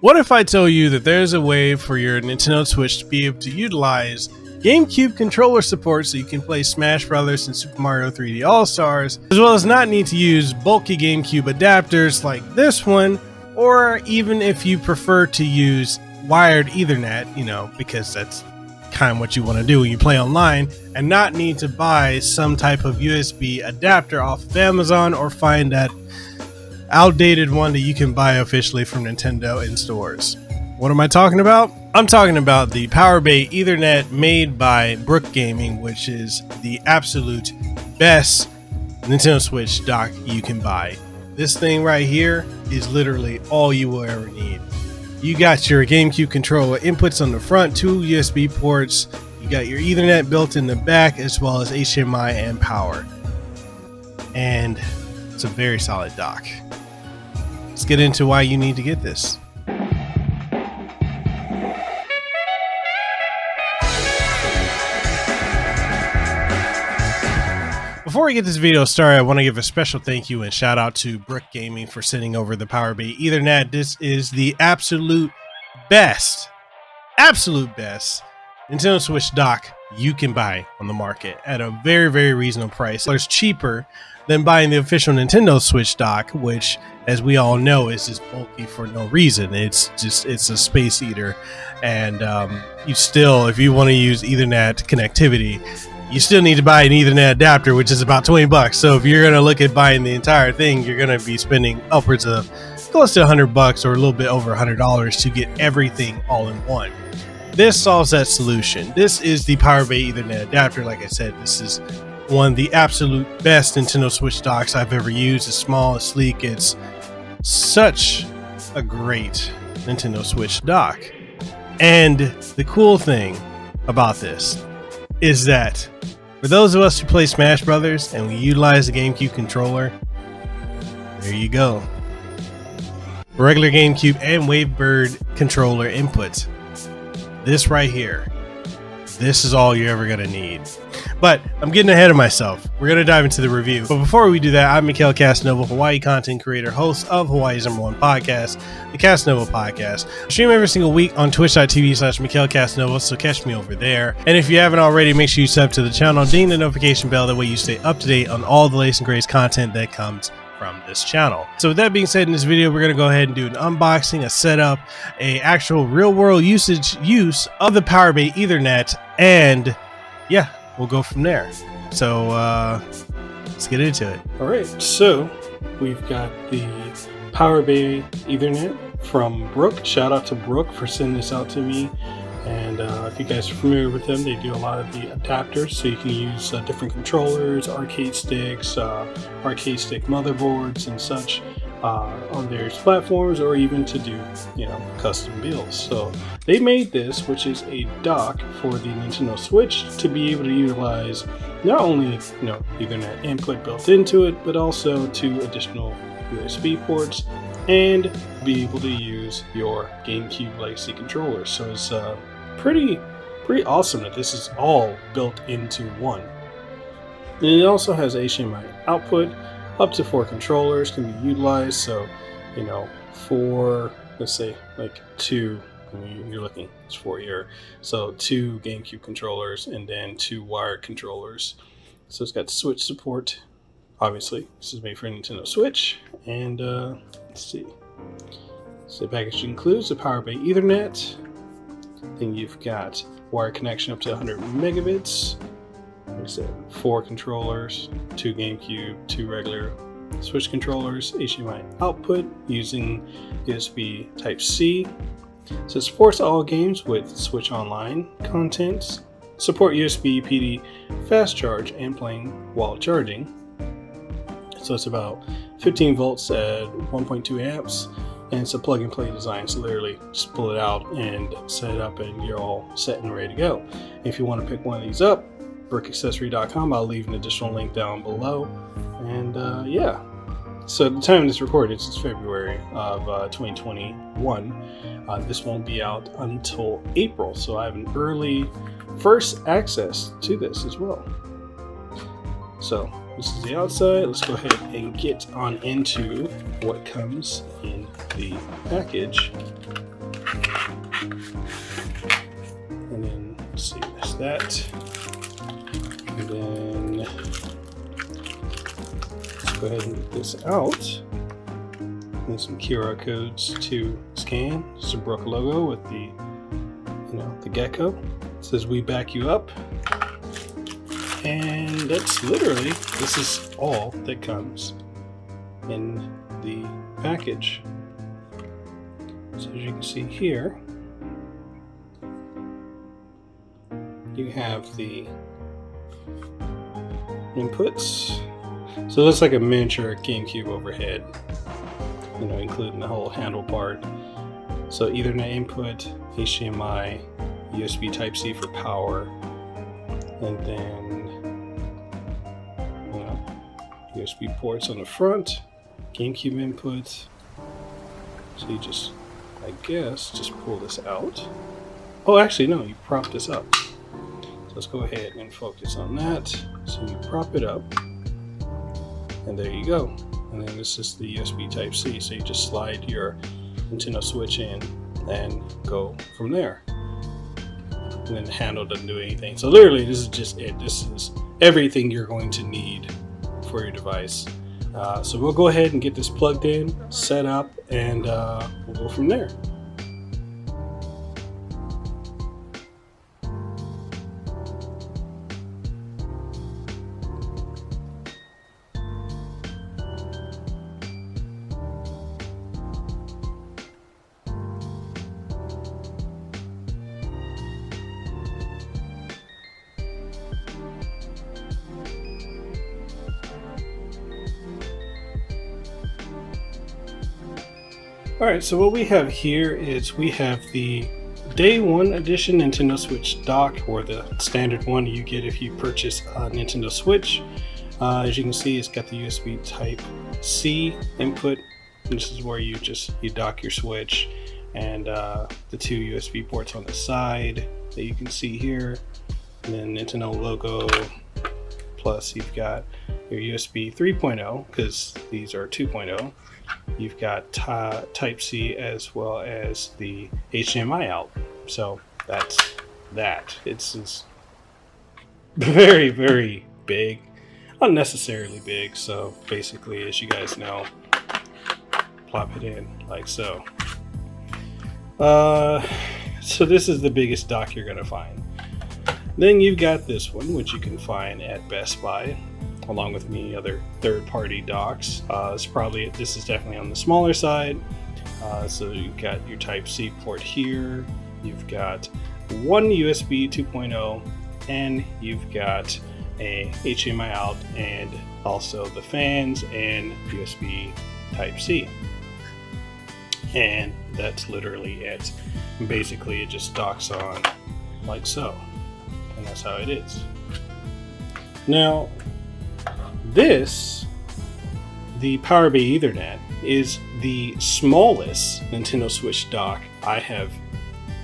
What if I tell you that there's a way for your Nintendo Switch to be able to utilize GameCube controller support so you can play Smash Brothers and Super Mario 3D All-Stars, as well as not need to use bulky GameCube adapters like this one, or even if you prefer to use wired Ethernet, because that's kind of what you want to do when you play online, and not need to buy some type of USB adapter off of Amazon or find that outdated one that you can buy officially from Nintendo in stores. What am I talking about? I'm talking about the PowerBay Ethernet made by Brook Gaming, which is the absolute best Nintendo Switch dock you can buy. This thing right here is literally all you will ever need. You got your GameCube controller inputs on the front, 2 USB ports, you got your Ethernet built in the back, as well as HDMI and power. And it's a very solid dock. Let's get into why you need to get this. Before we get this video started, I want to give a special thank you and shout out to Brook Gaming for sending over the PowerBay Ethernet. This is the absolute best Nintendo Switch dock you can buy on the market at a very, very reasonable price. It's cheaper than buying the official Nintendo Switch dock, which, as we all know, is just bulky for no reason. It's a space eater, and you still, if you want to use Ethernet connectivity, you still need to buy an Ethernet adapter, which is about $20. So if you're going to look at buying the entire thing, you're going to be spending upwards of close to $100 or a little bit over $100 to get everything all in one. This solves that solution. This is the PowerBay Ethernet adapter. Like I said, this is one of the absolute best Nintendo Switch docks I've ever used. It's small, it's sleek, it's such a great Nintendo Switch dock. And the cool thing about this is that for those of us who play Smash Brothers and we utilize the GameCube controller, there you go. Regular GameCube and Wavebird controller inputs. This right here. This is all you're ever going to need. But I'm getting ahead of myself. We're going to dive into the review. But before we do that, I'm Mikhail Kasanova, Hawaii content creator, host of Hawaii's #1 podcast, the Kasanova Podcast. I stream every single week on twitch.tv/Mikhail Kasanova, so catch me over there. And if you haven't already, make sure you sub to the channel, ding the notification bell, that way you stay up to date on all the latest and greatest content that comes from this channel. So with that being said, in this video we're going to go ahead and do an unboxing, a setup, a actual real world use of the PowerBay Ethernet, and yeah, we'll go from there. So let's get into it. All right, so we've got the PowerBay Ethernet from Brook. Shout out to Brook for sending this out to me. And if you guys are familiar with them, they do a lot of the adapters, so you can use different controllers, arcade sticks, arcade stick motherboards and such on various platforms, or even to do, custom builds. So they made this, which is a dock for the Nintendo Switch, to be able to utilize not only Ethernet input built into it, but also 2 additional USB ports, and be able to use your GameCube legacy controller. So it's pretty awesome that this is all built into one. And it also has HDMI output. Up to 4 controllers can be utilized. So, for, let's say, like 2, you're looking, it's 4 here. So 2 GameCube controllers and then 2 wired controllers. So it's got Switch support. Obviously, this is made for Nintendo Switch. And let's see. So the package includes the PowerBay Ethernet. Then you've got wire connection up to 100 megabits. Like I said, 4 controllers, 2 GameCube, 2 regular Switch controllers, HDMI output using USB Type-C. So it supports all games with Switch Online content. Support USB PD fast charge and playing while charging. So it's about 15 volts at 1.2 amps. And it's a plug and play design, so literally just pull it out and set it up and you're all set and ready to go. If you want to pick one of these up, brookaccessory.com, I'll leave an additional link down below. And yeah, so at the time of this recording, it's February of 2021. This won't be out until April, so I have an early first access to this as well. So this is the outside. Let's go ahead and get on into what comes in the package. And then, let's see, there's that. And then, let's go ahead and get this out. And some QR codes to scan. Just a Brook logo with the, the gecko. It says we back you up. And that's literally, this is all that comes in the package. So as you can see here, you have the inputs. So it looks like a miniature GameCube overhead, including the whole handle part. So Ethernet input, HDMI, USB Type-C for power, and then USB ports on the front, GameCube input. So you just, I guess, just pull this out. Oh, actually, no, you prop this up. So let's go ahead and focus on that. So you prop it up, and there you go. And then this is the USB Type-C. So you just slide your Nintendo Switch in and go from there. And then the handle doesn't do anything. So literally, this is just it. This is everything you're going to need for your device. So we'll go ahead and get this plugged in, set up, and we'll go from there. Alright, so what we have here is we have the Day 1 Edition Nintendo Switch dock, or the standard one you get if you purchase a Nintendo Switch. As you can see, it's got the USB Type-C input. This is where you dock your Switch, and the two USB ports on the side that you can see here, and then Nintendo logo. Plus you've got your USB 3.0, because these are 2.0. You've got Type-C as well as the HDMI out. So that's that. It's very, very big, unnecessarily big. So basically, as you guys know, plop it in like so. So this is the biggest dock you're gonna find. Then you've got this one, which you can find at Best Buy, along with many other third-party docks. This is definitely on the smaller side. So you've got your Type-C port here. You've got one USB 2.0, and you've got a HDMI out, and also the fans and USB Type-C. And that's literally it. Basically, it just docks on like so, and that's how it is. Now, the PowerBay Ethernet is the smallest Nintendo Switch dock I have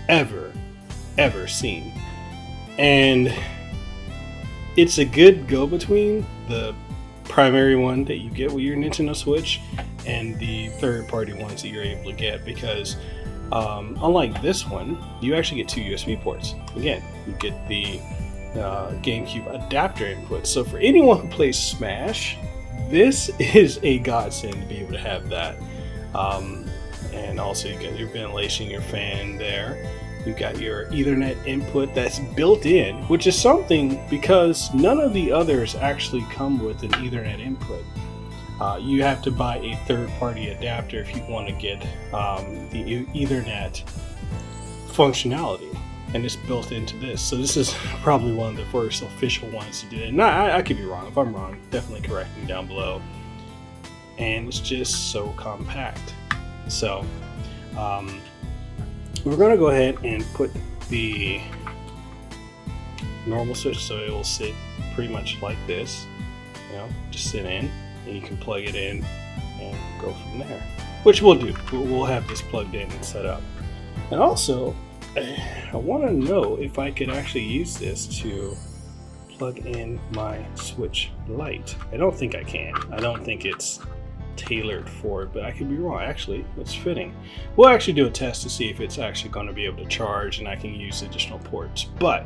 ever seen. And it's a good go-between the primary one that you get with your Nintendo Switch and the third-party ones that you're able to get, because unlike this one, you actually get two USB ports. Again, you get the GameCube adapter input. So for anyone who plays Smash, this is a godsend to be able to have that. And also you got your ventilation, your fan there. You've got your Ethernet input that's built in, which is something because none of the others actually come with an Ethernet input. You have to buy a third-party adapter if you want to get the Ethernet functionality, and it's built into this. So this is probably one of the first official ones to do it. And I could be wrong. If I'm wrong, definitely correct me down below. And it's just so compact. So we're going to go ahead and put the normal switch, so it will sit pretty much like this, just sit in, and you can plug it in and go from there, which we'll do. We'll have this plugged in and set up. And also, I want to know if I could actually use this to plug in my Switch Lite. I don't think I can. I don't think it's tailored for it, but I could be wrong. Actually, it's fitting. We'll actually do a test to see if it's actually going to be able to charge and I can use additional ports. But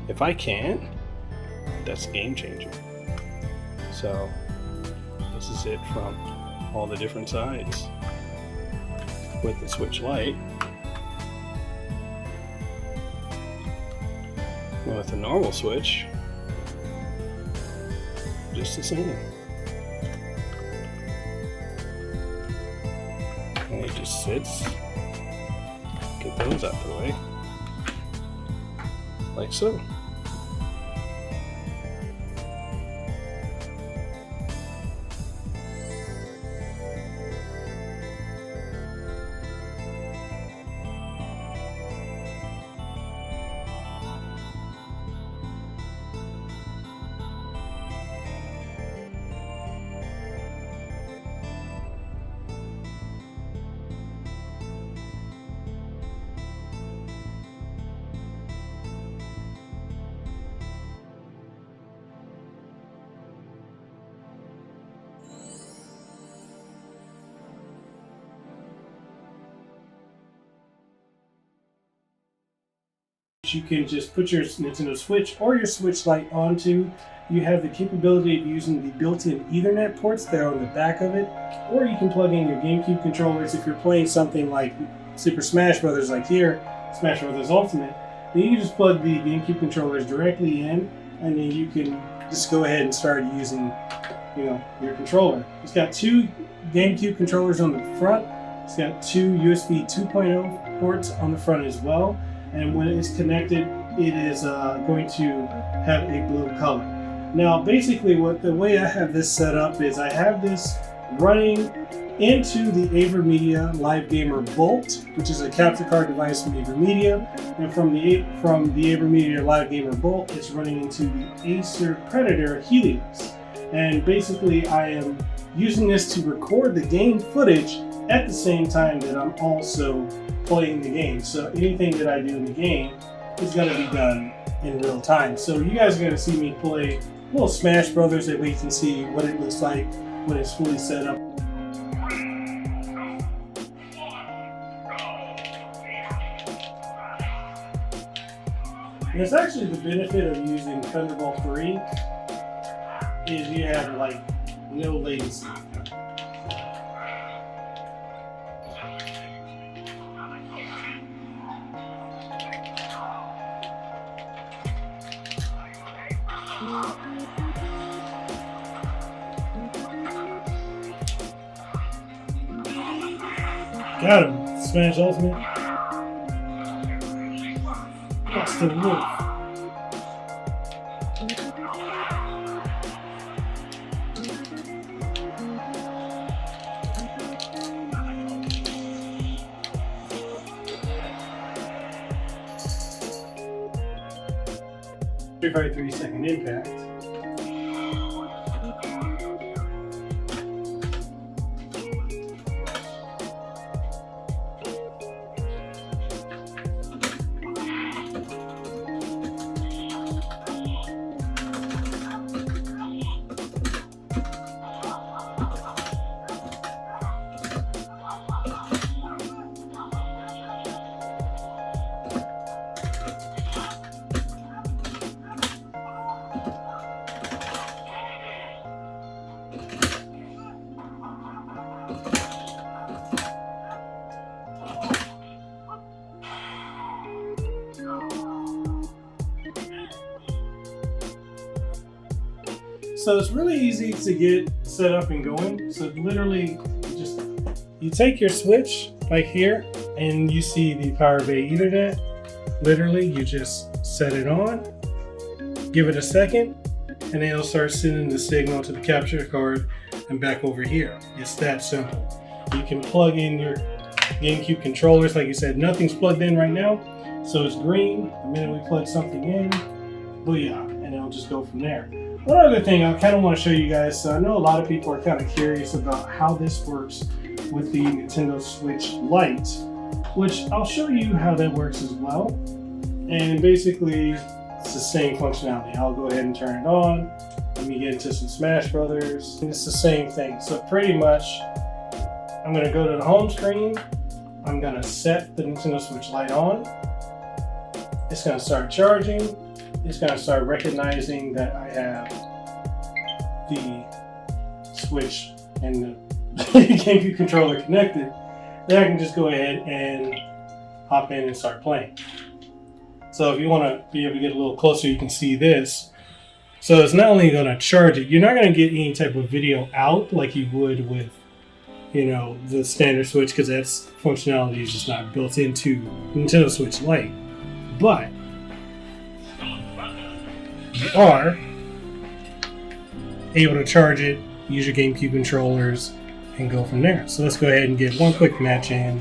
if I can, that's a game changer. So this is it from all the different sides with the Switch Lite. And with the normal Switch, just the same. And it just sits. Get those out the way. Like so. You can just put your Nintendo Switch or your Switch Lite onto. You have the capability of using the built-in Ethernet ports that are on the back of it, or you can plug in your GameCube controllers if you're playing something like Super Smash Brothers, like here, Smash Brothers Ultimate. Then you can just plug the GameCube controllers directly in, and then you can just go ahead and start using, your controller. It's got two GameCube controllers on the front. It's got two USB 2.0 ports on the front as well. And when it's connected, it is going to have a blue color. Now, basically, the way I have this set up is I have this running into the AVerMedia Live Gamer Bolt, which is a capture card device from AVerMedia, and from the AVerMedia Live Gamer Bolt, it's running into the Acer Predator Helios. And basically, I am using this to record the game footage at the same time that I'm also playing the game. So anything that I do in the game is going to be done in real time. So you guys are going to see me play a little Smash Brothers, that way you can see what it looks like when it's fully set up. And it's actually the benefit of using Thunderbolt 3 is you have like no latency. Got him. Smash Ultimate. That's the wolf. Every 3-second impact. So it's really easy to get set up and going. So literally, you take your Switch like here, and you see the PowerBay Ethernet. Literally, you just set it on, give it a second, and then it'll start sending the signal to the capture card and back over here. It's that simple. You can plug in your GameCube controllers. Like you said, nothing's plugged in right now, so it's green. The minute we plug something in, booyah, and it'll just go from there. One other thing I kind of want to show you guys, so I know a lot of people are kind of curious about how this works with the Nintendo Switch Lite, which I'll show you how that works as well. And basically, it's the same functionality. I'll go ahead and turn it on, Let me get into some Smash Brothers. It's the same thing. So pretty much, I'm gonna go to the home screen. I'm gonna set the Nintendo Switch Lite on. It's gonna start charging. It's gonna start recognizing that I have the Switch and the GameCube controller connected. Then I can just go ahead and hop in and start playing. So if you want to be able to get a little closer, you can see this. So it's not only going to charge it, you're not going to get any type of video out like you would with, you know, the standard Switch, because that's functionality is just not built into Nintendo Switch Lite. But you are able to charge it, use your GameCube controllers, and go from there. So let's go ahead and get one quick match in.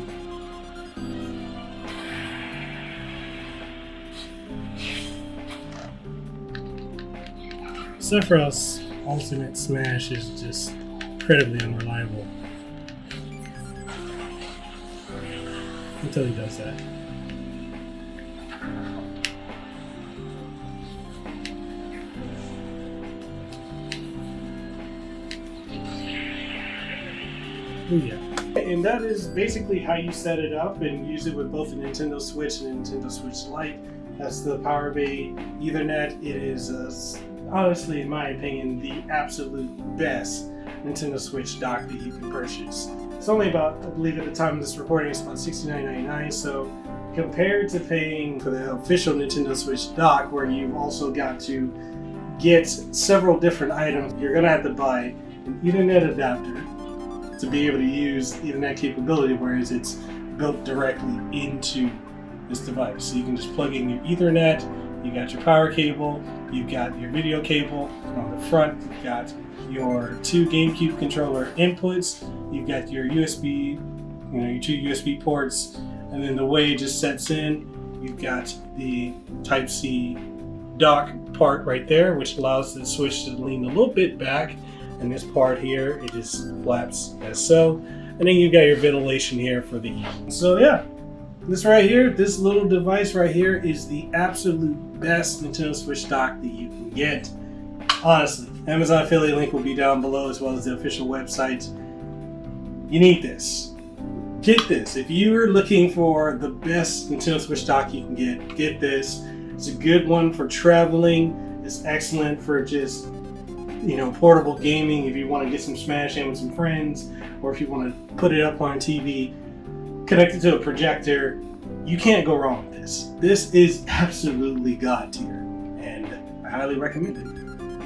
Sephiroth's Ultimate Smash is just incredibly unreliable until he does that. Ooh, yeah. And that is basically how you set it up and use it with both the Nintendo Switch and Nintendo Switch Lite. That's the PowerBay Ethernet. It is honestly, in my opinion, the absolute best Nintendo Switch dock that you can purchase. It's only about, I believe at the time of this recording, it's about $69.99. So compared to paying for the official Nintendo Switch dock, where you've also got to get several different items, you're gonna have to buy an Ethernet adapter to be able to use Ethernet capability, whereas it's built directly into this device. So you can just plug in your Ethernet, you got your power cable, you've got your video cable on the front, you've got your two GameCube controller inputs, you've got your USB, your two USB ports, and then the way it just sets in, you've got the Type-C dock part right there, which allows the Switch to lean a little bit back, and this part here, it just flaps as so, and then you've got your ventilation here for the heat. So yeah, this right here, this little device right here is the absolute best Nintendo Switch dock that you can get. Honestly, Amazon affiliate link will be down below, as well as the official website. You need this. Get this. If you're looking for the best Nintendo Switch dock you can get this. It's a good one for traveling. It's excellent for just, portable gaming. If you want to get some Smash in with some friends, or if you want to put it up on TV, connected to a projector, you can't go wrong with this. This is absolutely God tier, and I highly recommend it.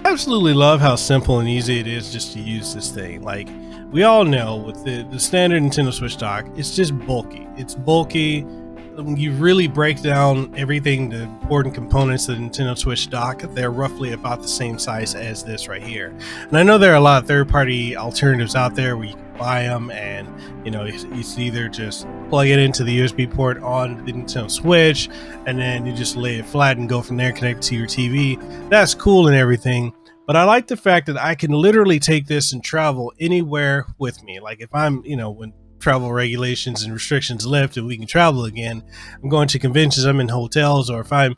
I absolutely love how simple and easy it is just to use this thing. Like, we all know with the standard Nintendo Switch dock, it's just bulky. It's bulky. When you really break down everything, the important components of the Nintendo Switch dock, they're roughly about the same size as this right here. And I know there are a lot of third-party alternatives out there where you can buy them, and it's either just plug it into the USB port on the Nintendo Switch, and then you just lay it flat and go from there, connect it to your TV. That's cool and everything, but I like the fact that I can literally take this and travel anywhere with me. Like if I'm, when travel regulations and restrictions lift and we can travel again, I'm going to conventions, I'm in hotels, or if I'm,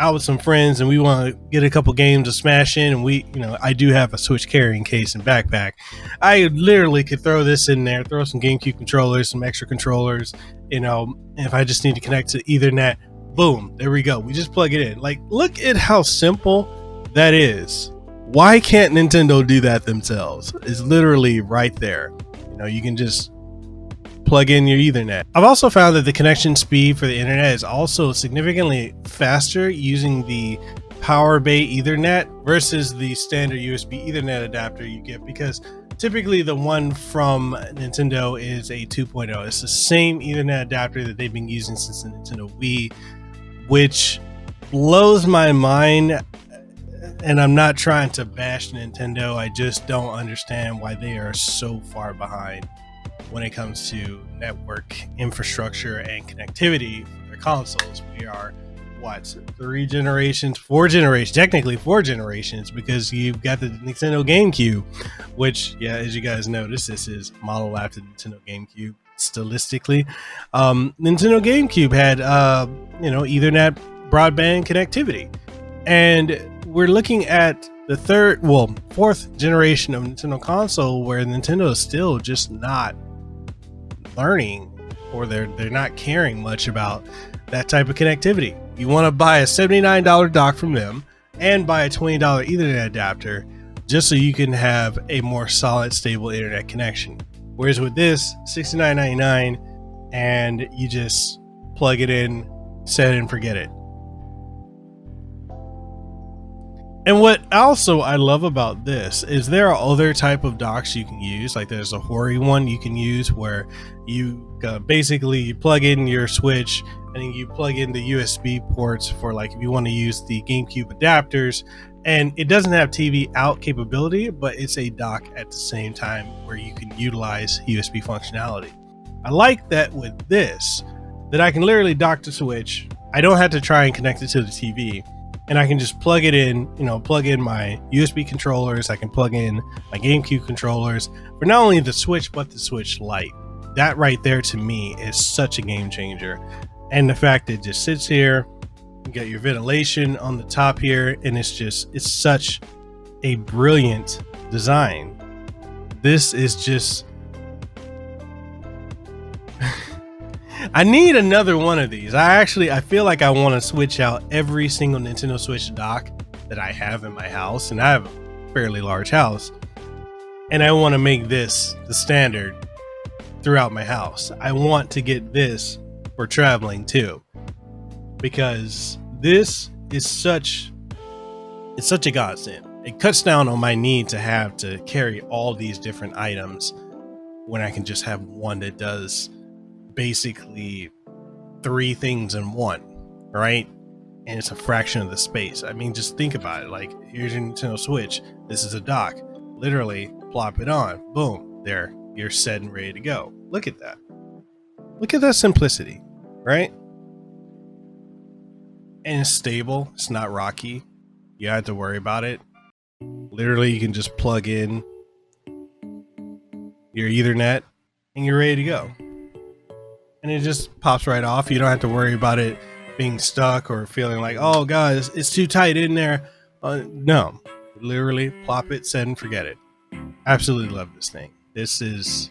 out with some friends and we want to get a couple games of Smash in, and I do have a Switch carrying case and backpack, I literally could throw this in there, throw some GameCube controllers, some extra controllers, if I just need to connect to Ethernet, boom, there we go. We just plug it in. Like, look at how simple that is. Why can't Nintendo do that themselves? It's literally right there. You can just plug in your Ethernet. I've also found that the connection speed for the internet is also significantly faster using the PowerBay Ethernet versus the standard USB Ethernet adapter you get, because typically the one from Nintendo is a 2.0. It's the same Ethernet adapter that they've been using since the Nintendo Wii, which blows my mind. And I'm not trying to bash Nintendo, I just don't understand why they are so far behind when it comes to network infrastructure and connectivity for their consoles. We are, technically 4 generations, because you've got the Nintendo GameCube, which, as you guys notice, this is modeled after the Nintendo GameCube stylistically. Nintendo GameCube had, Ethernet broadband connectivity. And we're looking at fourth generation of Nintendo console where Nintendo is still just not learning, or they're not caring much about that type of connectivity. You want to buy a $79 dock from them and buy a $20 Ethernet adapter just so you can have a more solid, stable internet connection. Whereas with this, $69.99, and you just plug it in, set it and forget it. And what also I love about this is there are other type of docks you can use. Like there's a Hori one you can use where you basically plug in your Switch and then you plug in the USB ports for, like, if you want to use the GameCube adapters, and it doesn't have TV out capability, but it's a dock at the same time where you can utilize USB functionality. I like that with this, that I can literally dock the Switch. I don't have to try and connect it to the TV, and I can just plug it in, plug in my USB controllers. I can plug in my GameCube controllers for not only the Switch, but the Switch Lite. That right there to me is such a game changer. And the fact that it just sits here, you got your ventilation on the top here, and it's such a brilliant design. This is just I need another one of these. I feel like I want to switch out every single Nintendo Switch dock that I have in my house, and I have a fairly large house, and I want to make this the standard throughout my house. I want to get this for traveling too, because this is such a godsend. It cuts down on my need to have to carry all these different items when I can just have one that does basically 3 things in one, right? And it's a fraction of the space. I mean, just think about it. Like, here's your Nintendo Switch. This is a dock. Literally plop it on. Boom. There. You're set and ready to go. Look at that. Look at that simplicity, right? And it's stable. It's not rocky. You don't have to worry about it. Literally, you can just plug in your Ethernet and you're ready to go. And it just pops right off. You don't have to worry about it being stuck or feeling like, oh God, it's too tight in there. No, literally plop it, set and forget it. Absolutely love this thing. This is,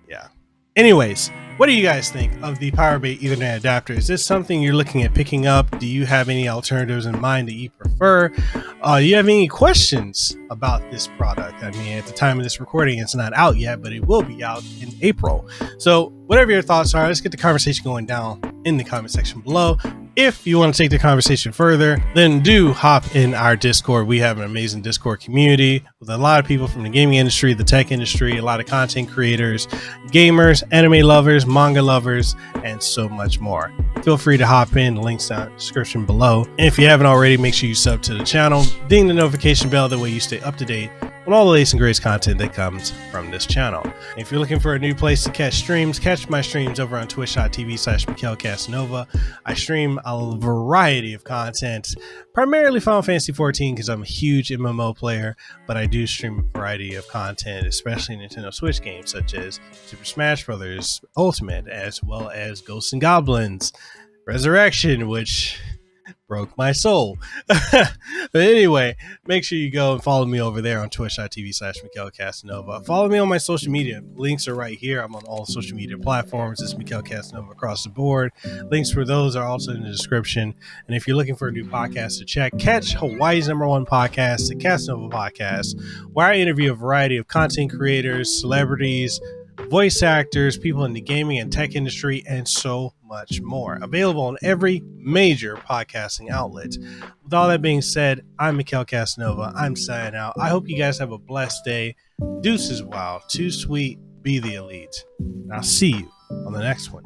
yeah. Anyways, what do you guys think of the PowerBay Ethernet Adapter? Is this something you're looking at picking up? Do you have any alternatives in mind that you prefer? Do you have any questions about this product? I mean, at the time of this recording, it's not out yet, but it will be out in April. So whatever your thoughts are, let's get the conversation going down in the comment section below. If you want to take the conversation further, then do hop in our Discord. We have an amazing Discord community with a lot of people from the gaming industry, the tech industry, a lot of content creators, gamers, anime lovers, manga lovers, and so much more. Feel free to hop in. The link's down in the description below. And if you haven't already, make sure you sub to the channel, ding the notification bell, that way you stay up to date on all the latest and greatest content that comes from this channel. If you're looking for a new place to catch streams, catch my streams over on twitch.tv/Kasanova. I stream a variety of content, primarily Final Fantasy XIV because I'm a huge MMO player, but I do stream a variety of content, especially Nintendo Switch games such as Super Smash Bros. Ultimate, as well as Ghosts and Goblins Resurrection, which broke my soul. But anyway, make sure you go and follow me over there on twitch.tv/Kasanova. Follow me on my social media. Links are right here. I'm on all social media platforms. It's Mikhail Kasanova across the board. Links for those are also in the description. And if you're looking for a new podcast to check, catch Hawaii's #1 podcast, the Kasanova Podcast, where I interview a variety of content creators, celebrities, voice actors, people in the gaming and tech industry, and so much more. Available on every major podcasting outlet. With all that being said, I'm Mikhail Kasanova. I'm signing out. I hope you guys have a blessed day. Deuces wild, too sweet, be the elite. And I'll see you on the next one.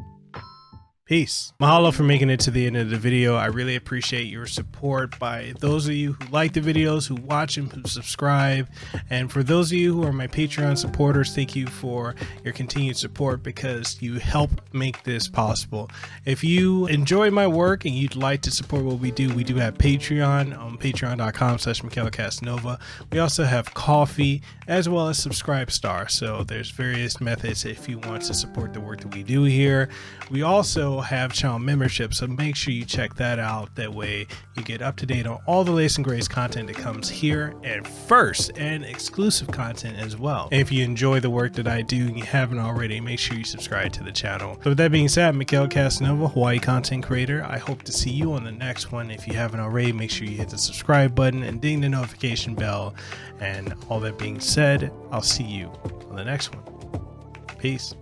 Peace. Mahalo for making it to the end of the video. I really appreciate your support by those of you who like the videos, who watch and who subscribe. And for those of you who are my Patreon supporters, thank you for your continued support because you help make this possible. If you enjoy my work and you'd like to support what we do have Patreon on patreon.com/MikhailKasanova. We also have Coffee as well as Subscribe Star. So there's various methods if you want to support the work that we do here. We also also have channel membership, so make sure you check that out. That way you get up to date on all the latest and greatest content that comes here, and first, and exclusive content as well. And if you enjoy the work that I do and you haven't already, make sure you subscribe to the channel. So with that being said, I'm Mikhail Kasanova, Hawaii content creator. I hope to see you on the next one. If you haven't already, make sure you hit the subscribe button and ding the notification bell. And all that being said, I'll see you on the next one. Peace.